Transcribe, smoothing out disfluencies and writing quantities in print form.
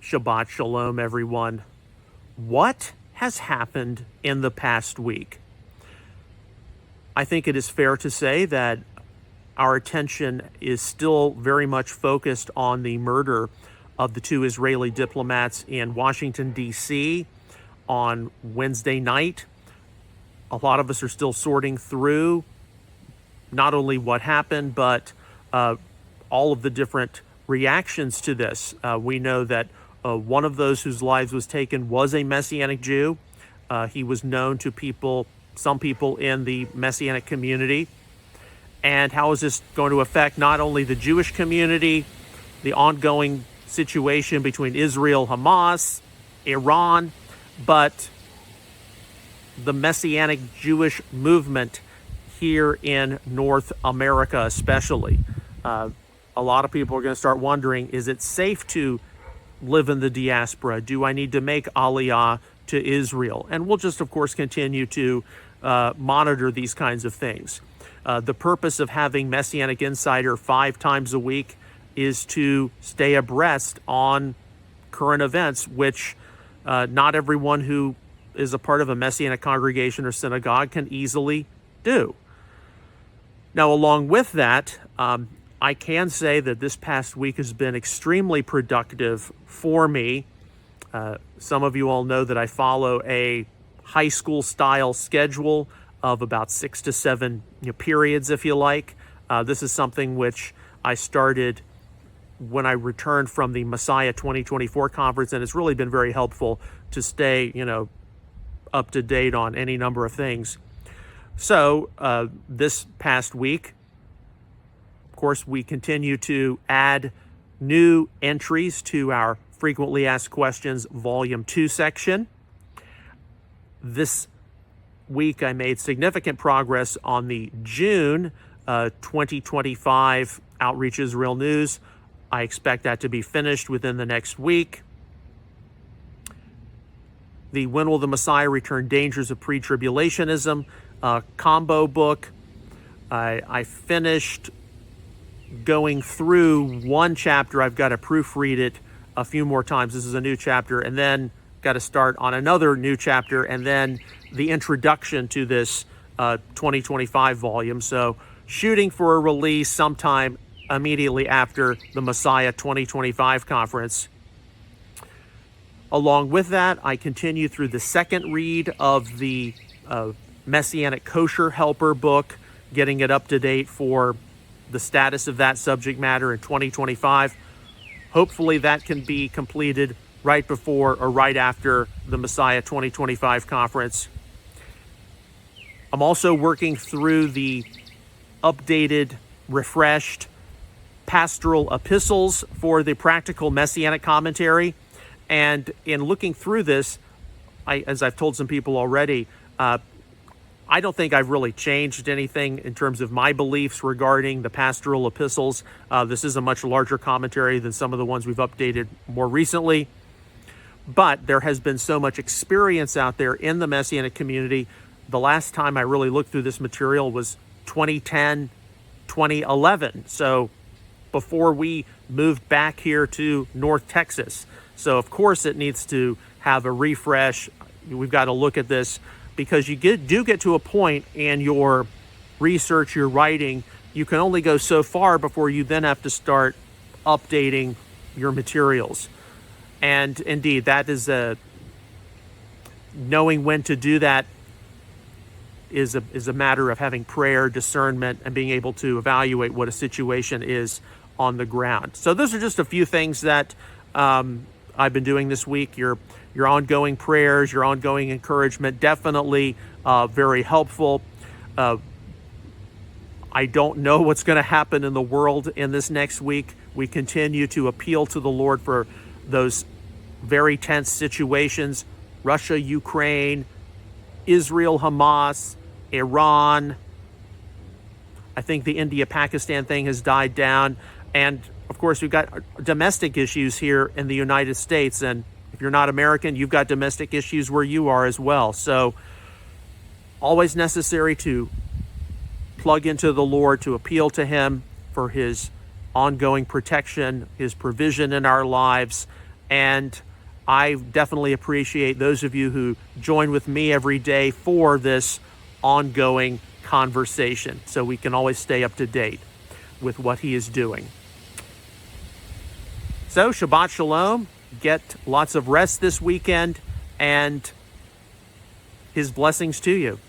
Shabbat Shalom, everyone. What has happened in the past week? I think it is fair to say that our attention is still very much focused on the murder of the two Israeli diplomats in Washington, D.C. on Wednesday night. A lot of us are still sorting through not only what happened, but all of the different reactions to this. We know that one of those whose lives was taken was a Messianic Jew. He was known to some people in the Messianic community. And how is this going to affect not only the Jewish community, the ongoing situation between Israel, Hamas, Iran, but the Messianic Jewish movement here in North America especially? A lot of people are going to start wondering, is it safe to live in the diaspora? Do I need to make Aliyah to Israel? And we'll just, of course, continue to monitor these kinds of things. The purpose of having Messianic Insider 5 times a week is to stay abreast on current events, which not everyone who is a part of a Messianic congregation or synagogue can easily do. Now, along with that, I can say that this past week has been extremely productive for me. Some of you all know that I follow a high school style schedule of about 6 to 7 periods, if you like. This is something which I started when I returned from the Messiah 2024 conference, and it's really been very helpful to stay, up to date on any number of things. So this past week, of course, we continue to add new entries to our Frequently Asked Questions Volume 2 section. This week, I made significant progress on the June 2025 Outreach Israel News. I expect that to be finished within the next week. The When Will the Messiah Return? Dangers of Pre-Tribulationism combo book. I finished going through one chapter. I've got to proofread it a few more times. This is a new chapter, and then got to start on another new chapter, and then the introduction to this 2025 volume. So shooting for a release sometime immediately after the Messiah 2025 conference. Along with that, I continue through the second read of the Messianic Kosher Helper book, getting it up to date for the status of that subject matter in 2025. Hopefully that can be completed right before or right after the Messiah 2025 conference. I'm also working through the updated, refreshed pastoral epistles for the Practical Messianic Commentary. And in looking through this, as I've told some people already, I don't think I've really changed anything in terms of my beliefs regarding the pastoral epistles. This is a much larger commentary than some of the ones we've updated more recently. But there has been so much experience out there in the Messianic community. The last time I really looked through this material was 2010, 2011. So before we moved back here to North Texas. So of course it needs to have a refresh. We've got to look at this, because you do get to a point in your research, your writing, you can only go so far before you then have to start updating your materials. And indeed, that is knowing when to do that is a matter of having prayer, discernment, and being able to evaluate what a situation is on the ground. So those are just a few things that I've been doing this week. Your ongoing prayers, your ongoing encouragement, definitely very helpful. I don't know what's going to happen in the world in this next week. We continue to appeal to the Lord for those very tense situations: Russia, Ukraine, Israel, Hamas, Iran. I think the India-Pakistan thing has died down. And of course, we've got domestic issues here in the United States. And if you're not American, you've got domestic issues where you are as well. So always necessary to plug into the Lord, to appeal to Him for His ongoing protection, His provision in our lives, And I definitely appreciate those of you who join with me every day for this ongoing conversation, so we can always stay up to date with what he is doing. So Shabbat Shalom, get lots of rest this weekend, and his blessings to you.